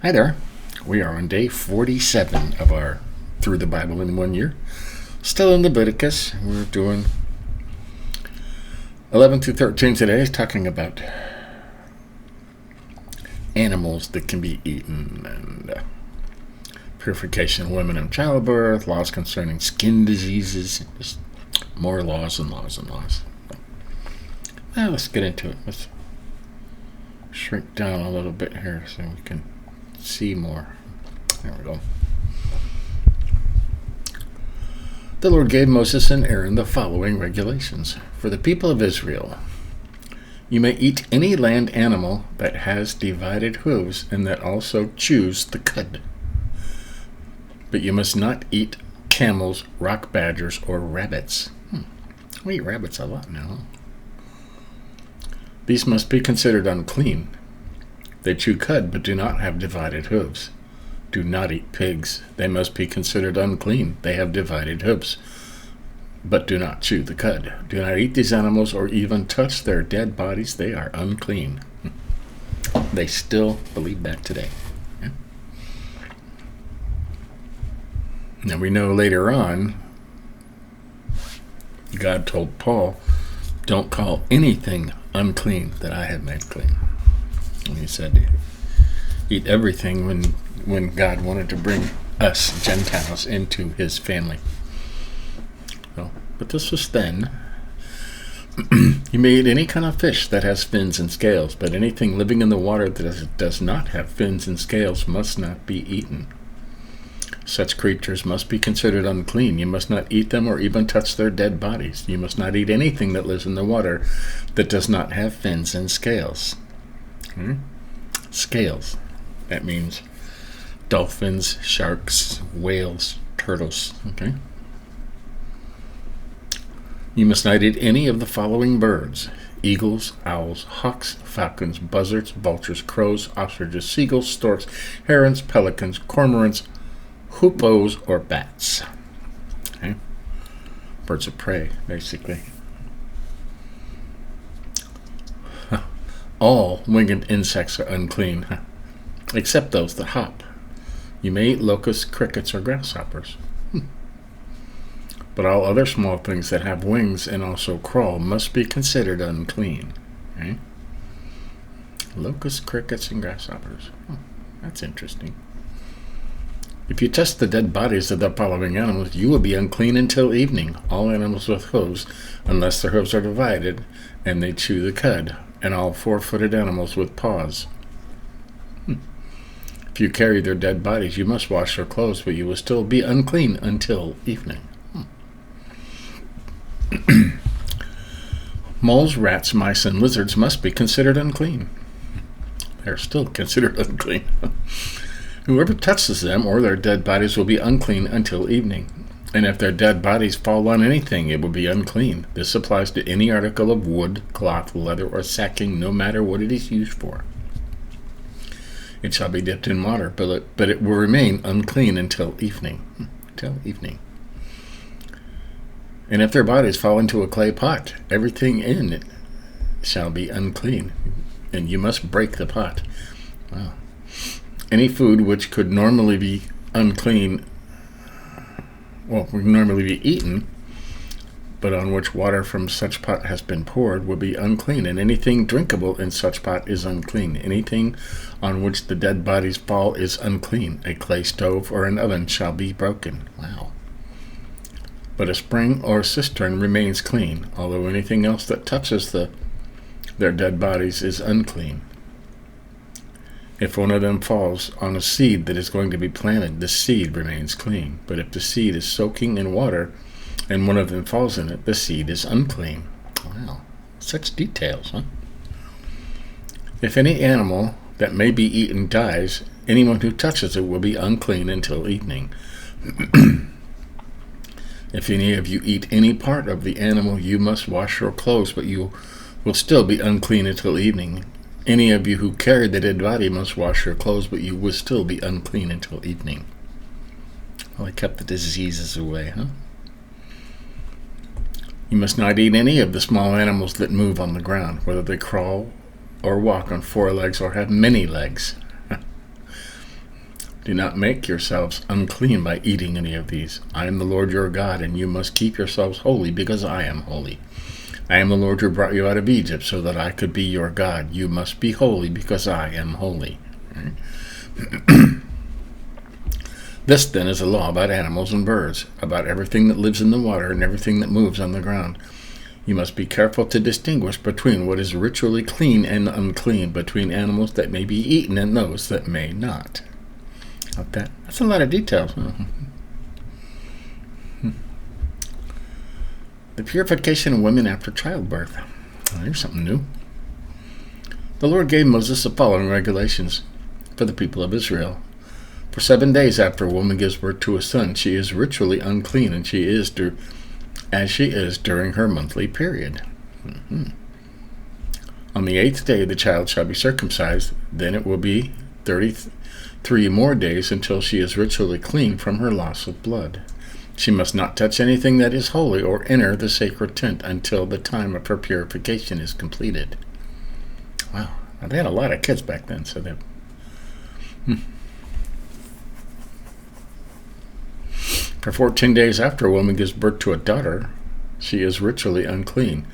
Hi there. We are on day 47 of our Through the Bible in 1 Year. Still in Leviticus. We're doing 11 through 13 today, talking about animals that can be eaten and purification of women in childbirth, laws concerning skin diseases, just more laws and laws and laws. Now let's get into it. Let's shrink down a little bit here so we can see more. There we go. The Lord gave Moses and Aaron the following regulations. For the people of Israel, you may eat any land animal that has divided hooves and that also chews the cud. But you must not eat camels, rock badgers, or rabbits. We eat rabbits a lot now. These must be considered unclean. They chew cud but do not have divided hooves. Do not eat pigs. They must be considered unclean. They have divided hooves, but do not chew the cud. Do not eat these animals or even touch their dead bodies. They are unclean. They still believe that today. Yeah. Now we know later on, God told Paul, don't call anything unclean that I have made clean. And he said, eat everything when God wanted to bring us Gentiles into his family. So, but this was then. You may eat any kind of fish that has fins and scales, but anything living in the water that does not have fins and scales must not be eaten. Such creatures must be considered unclean. You must not eat them or even touch their dead bodies. You must not eat anything that lives in the water that does not have fins and scales. Scales. That means dolphins, sharks, whales, turtles. Okay. You must not eat any of the following birds: eagles, owls, hawks, falcons, buzzards, vultures, crows, ostriches, seagulls, storks, herons, pelicans, cormorants, hoopoes, or bats. Okay. Birds of prey, basically. All winged insects are unclean, except those that hop. You may eat locusts, crickets, or grasshoppers. But all other small things that have wings and also crawl must be considered unclean. Okay? Locusts, crickets, and grasshoppers. That's interesting. If you touch the dead bodies of the following animals, you will be unclean until evening. All animals with hooves, unless their hooves are divided, and they chew the cud, and all four-footed animals with paws. If you carry their dead bodies, you must wash their clothes, but you will still be unclean until evening. Moles, rats, mice, and lizards must be considered unclean. They're still considered unclean. Whoever touches them or their dead bodies will be unclean until evening. And if their dead bodies fall on anything, it will be unclean. This applies to any article of wood, cloth, leather, or sacking, no matter what it is used for. It shall be dipped in water, but it will remain unclean until evening. Until evening. And if their bodies fall into a clay pot, everything in it shall be unclean, and you must break the pot. Wow. Any food which could normally be unclean, would normally be eaten, but on which water from such pot has been poured will be unclean, and anything drinkable in such pot is unclean. Anything on which the dead bodies fall is unclean. A clay stove or an oven shall be broken. Wow. But a spring or cistern remains clean, although anything else that touches their dead bodies is unclean. If one of them falls on a seed that is going to be planted, the seed remains clean. But if the seed is soaking in water and one of them falls in it, the seed is unclean. Wow, such details, huh? If any animal that may be eaten dies, anyone who touches it will be unclean until evening. If any of you eat any part of the animal, you must wash your clothes, but you will still be unclean until evening. Any of you who carry the dead body must wash your clothes, but you will still be unclean until evening. Well, I kept the diseases away, huh? You must not eat any of the small animals that move on the ground, whether they crawl or walk on four legs or have many legs. Do not make yourselves unclean by eating any of these. I am the Lord your God, and you must keep yourselves holy, because I am holy. I am the Lord who brought you out of Egypt, so that I could be your God. You must be holy, because I am holy. Right? This, then, is a law about animals and birds, about everything that lives in the water and everything that moves on the ground. You must be careful to distinguish between what is ritually clean and unclean, between animals that may be eaten and those that may not. Okay. That's a lot of details. The purification of women after childbirth. Well, here's something new. The Lord gave Moses the following regulations for the people of Israel. For 7 days after a woman gives birth to a son, she is ritually unclean, and she is as she is during her monthly period. On the 8th day, the child shall be circumcised. Then it will be 33 more days until she is ritually clean from her loss of blood. She must not touch anything that is holy or enter the sacred tent until the time of her purification is completed. Wow. Now, they had a lot of kids back then, so they... For 14 days after a woman gives birth to a daughter, she is ritually unclean,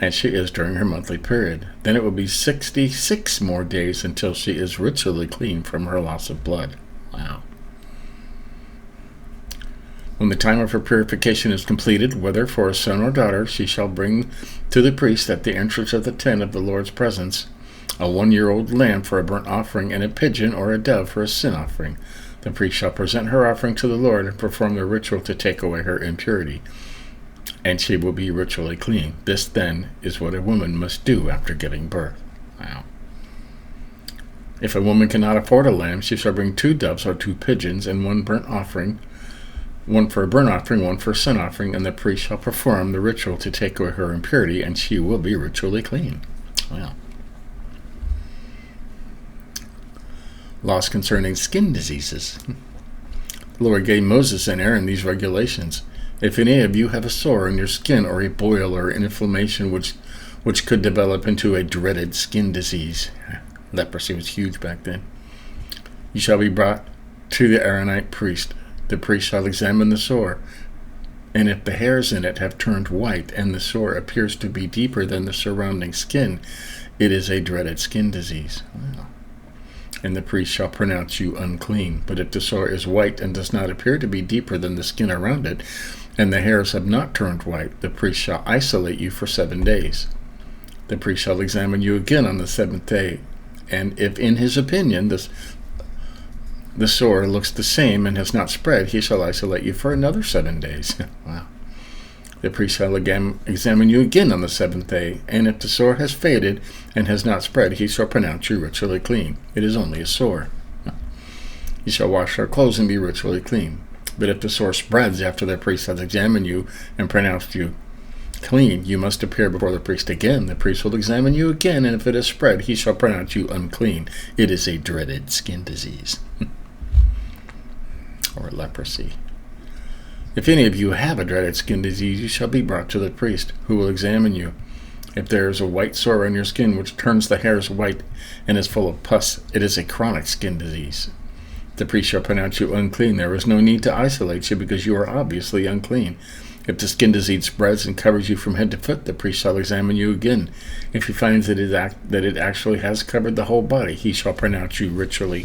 as she is during her monthly period. Then it will be 66 more days until she is ritually clean from her loss of blood. Wow. When the time of her purification is completed, whether for a son or daughter, she shall bring to the priest at the entrance of the tent of the Lord's presence a 1-year-old lamb for a burnt offering and a pigeon or a dove for a sin offering. The priest shall present her offering to the Lord and perform the ritual to take away her impurity, and she will be ritually clean. This, then, is what a woman must do after giving birth. Wow. If a woman cannot afford a lamb, she shall bring 2 doves or 2 pigeons and 1 burnt offering, 1 for a burnt offering, 1 for a sin offering, and the priest shall perform the ritual to take away her impurity, and she will be ritually clean. Wow. Laws concerning skin diseases. The Lord gave Moses and Aaron these regulations. If any of you have a sore on your skin, or a boil or inflammation which could develop into a dreaded skin disease, leprosy was huge back then, you shall be brought to the Aaronite priest. The priest shall examine the sore, and if the hairs in it have turned white and the sore appears to be deeper than the surrounding skin, it is a dreaded skin disease. Wow. And the priest shall pronounce you unclean. But if the sore is white and does not appear to be deeper than the skin around it, and the hairs have not turned white, the priest shall isolate you for 7 days. The priest shall examine you again on the 7th day, and if in his opinion the sore looks the same and has not spread, he shall isolate you for another 7 days. Wow. The priest shall examine you again on the 7th day, and if the sore has faded and has not spread, he shall pronounce you ritually clean. It is only a sore. You shall wash your clothes and be ritually clean. But if the sore spreads after the priest has examined you and pronounced you clean, you must appear before the priest again. The priest will examine you again, and if it has spread, he shall pronounce you unclean. It is a dreaded skin disease. Or leprosy. If any of you have a dreaded skin disease, you shall be brought to the priest, who will examine you. If there is a white sore on your skin which turns the hairs white and is full of pus, it is a chronic skin disease. The priest shall pronounce you unclean. There is no need to isolate you, because you are obviously unclean. If the skin disease spreads and covers you from head to foot, the priest shall examine you again. If he finds that it actually has covered the whole body, he shall pronounce you ritually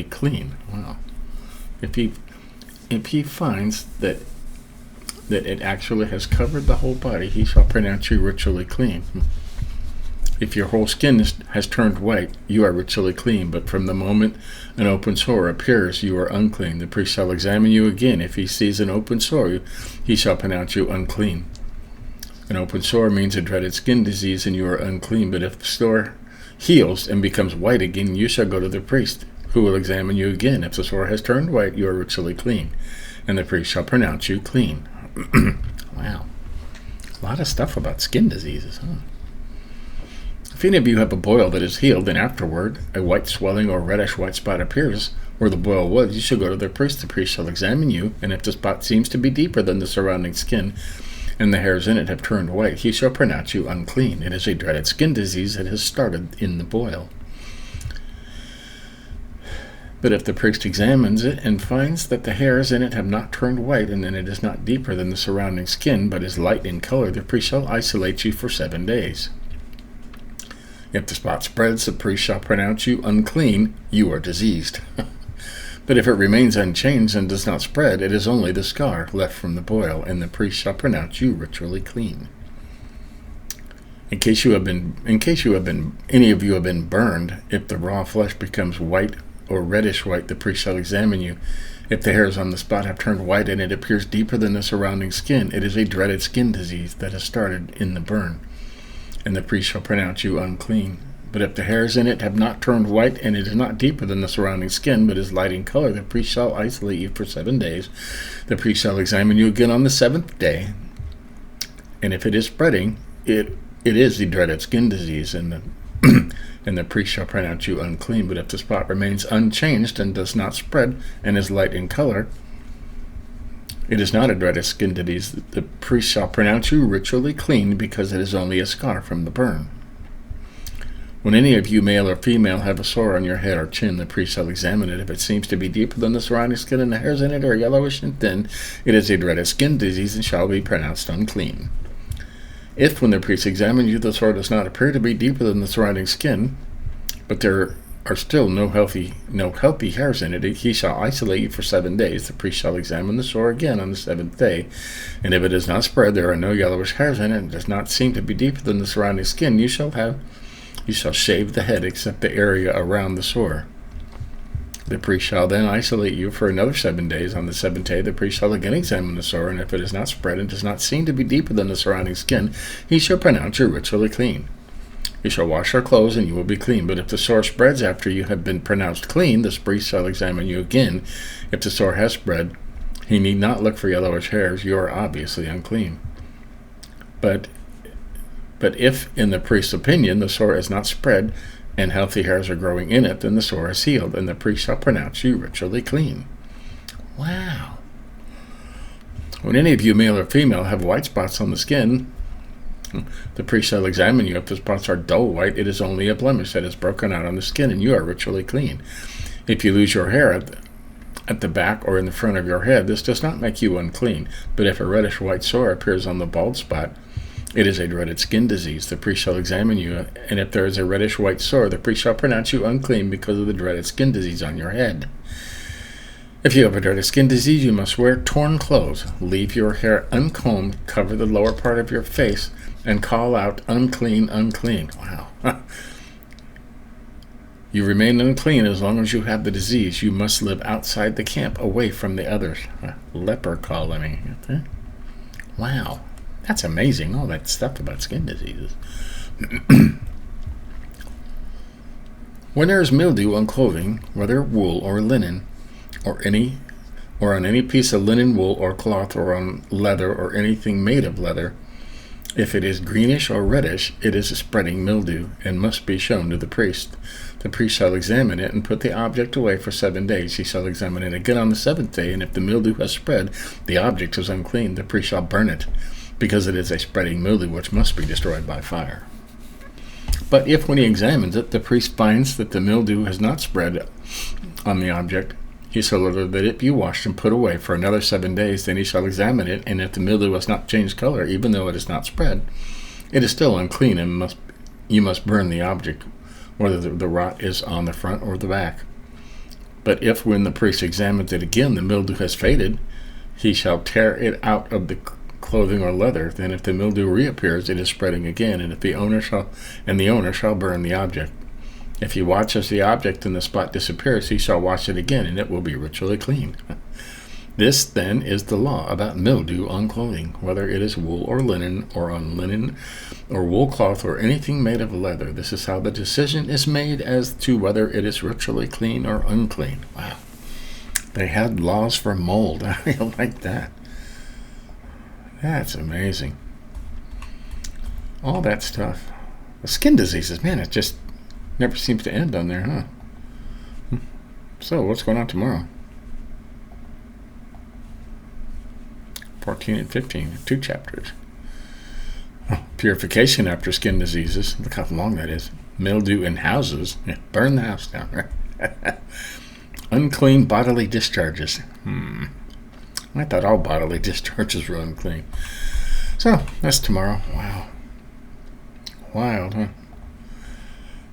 clean. Wow. If he finds that it actually has covered the whole body, he shall pronounce you ritually clean. If your whole skin has turned white, you are ritually clean, but from the moment an open sore appears, you are unclean. The priest shall examine you again. If he sees an open sore, he shall pronounce you unclean. An open sore means a dreaded skin disease, and you are unclean. But if the sore heals and becomes white again, you shall go to the priest, who will examine you again. If the sore has turned white, you are ritually clean, and the priest shall pronounce you clean. Wow. A lot of stuff about skin diseases, huh? If any of you have a boil that is healed, and afterward a white swelling or reddish white spot appears where the boil was, you shall go to the priest. The priest shall examine you, and if the spot seems to be deeper than the surrounding skin, and the hairs in it have turned white, he shall pronounce you unclean. It is a dreaded skin disease that has started in the boil. But if the priest examines it and finds that the hairs in it have not turned white, and then it is not deeper than the surrounding skin, but is light in color, the priest shall isolate you for 7 days. If the spot spreads, the priest shall pronounce you unclean, you are diseased. But if it remains unchanged and does not spread, it is only the scar left from the boil, and the priest shall pronounce you ritually clean. In case any of you have been burned, if the raw flesh becomes white or reddish white, the priest shall examine you. If the hairs on the spot have turned white and it appears deeper than the surrounding skin, it is a dreaded skin disease that has started in the burn, and the priest shall pronounce you unclean. But if the hairs in it have not turned white and it is not deeper than the surrounding skin, but is light in color, the priest shall isolate you for 7 days. The priest shall examine you again on the 7th day, and if it is spreading, it is the dreaded skin disease, and the priest shall pronounce you unclean. But if the spot remains unchanged and does not spread and is light in color, it is not a dreaded skin disease. The priest shall pronounce you ritually clean, because it is only a scar from the burn. When any of you, male or female, have a sore on your head or chin, the priest shall examine it. If it seems to be deeper than the surrounding skin and the hairs in it are yellowish and thin, it is a dreaded skin disease and shall be pronounced unclean. If, when the priest examines you, the sore does not appear to be deeper than the surrounding skin, but there are still no healthy hairs in it, he shall isolate you for 7 days. The priest shall examine the sore again on the 7th day, and if it is not spread, there are no yellowish hairs in it, and does not seem to be deeper than the surrounding skin, you shall shave the head except the area around the sore. The priest shall then isolate you for another 7 days. On the 7th day, the priest shall again examine the sore, and if it is not spread and does not seem to be deeper than the surrounding skin, he shall pronounce you ritually clean. You shall wash your clothes, and you will be clean. But if the sore spreads after you have been pronounced clean, the priest shall examine you again. If the sore has spread, he need not look for yellowish hairs. You are obviously unclean. But if, in the priest's opinion, the sore is not spread, and healthy hairs are growing in it, then the sore is healed, and the priest shall pronounce you ritually clean. Wow. When any of you, male or female, have white spots on the skin, the priest shall examine you. If the spots are dull white, it is only a blemish that is broken out on the skin, and you are ritually clean. If you lose your hair at the back or in the front of your head, this does not make you unclean. But if a reddish white sore appears on the bald spot, it is a dreaded skin disease. The priest shall examine you, and if there is a reddish white sore, the priest shall pronounce you unclean because of the dreaded skin disease on your head. If you have a dreaded skin disease, you must wear torn clothes, leave your hair uncombed, cover the lower part of your face, and call out, unclean, unclean. Wow. You remain unclean as long as you have the disease. You must live outside the camp, away from the others. Leper colony. Wow. That's amazing, all that stuff about skin diseases. When there is mildew on clothing, whether wool or linen, or on any piece of linen, wool, or cloth, or on leather, or anything made of leather, if it is greenish or reddish, it is a spreading mildew, and must be shown to the priest. The priest shall examine it, and put the object away for 7 days. He shall examine it again on the 7th day, and if the mildew has spread, the object is unclean. The priest shall burn it, because it is a spreading mildew which must be destroyed by fire. But if, when he examines it, the priest finds that the mildew has not spread on the object, he shall order that it be washed and put away for another 7 days. Then he shall examine it, and if the mildew has not changed color, even though it is not spread, it is still unclean, and you must burn the object, whether the rot is on the front or the back. But if, when the priest examines it again, the mildew has faded, he shall tear it out of the clothing or leather. Then if the mildew reappears, it is spreading again, and the owner shall burn the object. If he watches the object and the spot disappears, he shall wash it again, and it will be ritually clean. This, then, is the law about mildew on clothing, whether it is wool or linen, or on linen or wool cloth, or anything made of leather. This is how the decision is made as to whether it is ritually clean or unclean. Wow. They had laws for mold. I like that. That's amazing. All that stuff. The skin diseases, man, it just never seems to end on there, huh? So, what's going on tomorrow? 14 and 15, 2 chapters. Purification after skin diseases. Look how long that is. Mildew in houses. Burn the house down. Unclean bodily discharges. I thought all bodily discharges were unclean. So, that's tomorrow. Wow. Wild, huh?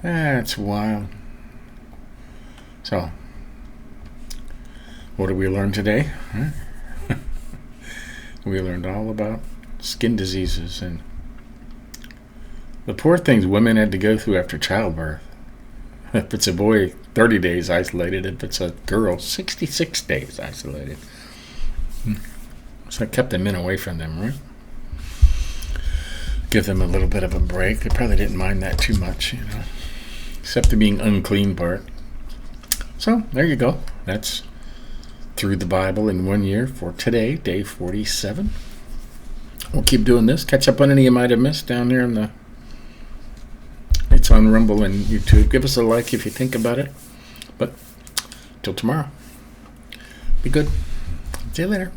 That's wild. So, what did we learn today? We learned all about skin diseases and the poor things women had to go through after childbirth. If it's a boy, 30 days isolated. If it's a girl, 66 days isolated. So I kept the men away from them, right? Give them a little bit of a break. They probably didn't mind that too much, except the being unclean part. So there you go. That's Through the Bible in 1 year for today, day 47. We'll keep doing this. Catch up on any you might have missed down there in the... It's on Rumble and YouTube. Give us a like if you think about it. But till tomorrow, be good. See you later.